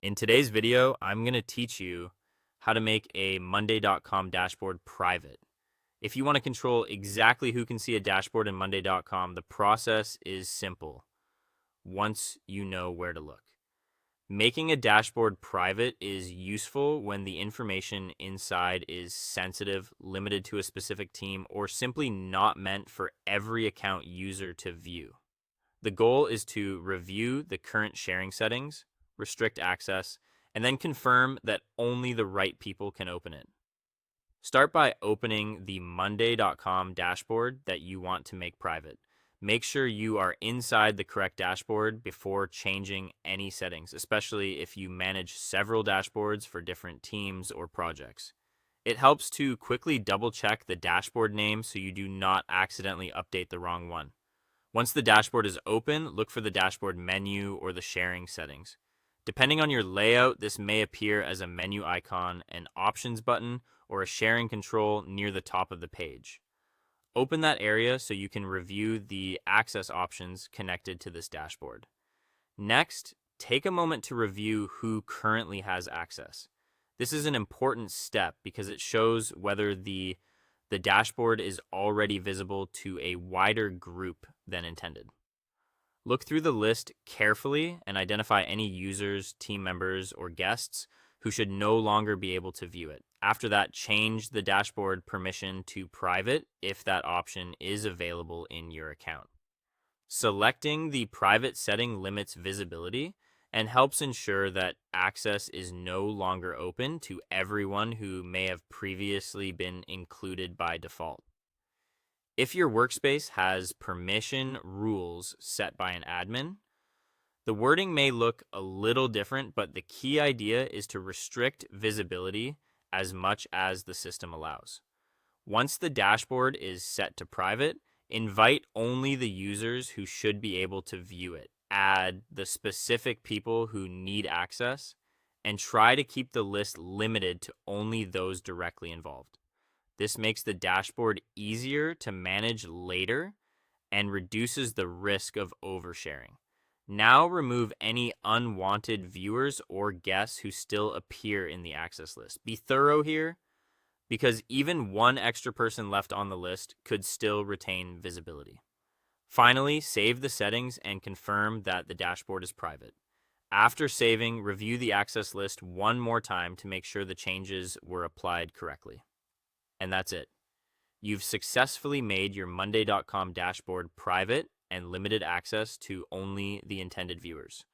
In today's video, I'm going to teach you how to make a Monday.com dashboard private. If you want to control exactly who can see a dashboard in Monday.com, the process is simple once you know where to look. Making a dashboard private is useful when the information inside is sensitive, limited to a specific team, or simply not meant for every account user to view. The goal is to review the current sharing settings, restrict access, and then confirm that only the right people can open it. Start by opening the Monday.com dashboard that you want to make private. Make sure you are inside the correct dashboard before changing any settings, especially if you manage several dashboards for different teams or projects. It helps to quickly double check the dashboard name so you do not accidentally update the wrong one. Once the dashboard is open, look for the dashboard menu or the sharing settings. Depending on your layout, this may appear as a menu icon, an options button, or a sharing control near the top of the page. Open that area so you can review the access options connected to this dashboard. Next, take a moment to review who currently has access. This is an important step because it shows whether the dashboard is already visible to a wider group than intended. Look through the list carefully and identify any users, team members, or guests who should no longer be able to view it. After that, change the dashboard permission to private if that option is available in your account. Selecting the private setting limits visibility and helps ensure that access is no longer open to everyone who may have previously been included by default. If your workspace has permission rules set by an admin, the wording may look a little different, but the key idea is to restrict visibility as much as the system allows. Once the dashboard is set to private, invite only the users who should be able to view it. Add the specific people who need access, and try to keep the list limited to only those directly involved. This makes the dashboard easier to manage later and reduces the risk of oversharing. Now remove any unwanted viewers or guests who still appear in the access list. Be thorough here because even one extra person left on the list could still retain visibility. Finally, save the settings and confirm that the dashboard is private. After saving, review the access list one more time to make sure the changes were applied correctly. And that's it. You've successfully made your Monday.com dashboard private and limited access to only the intended viewers.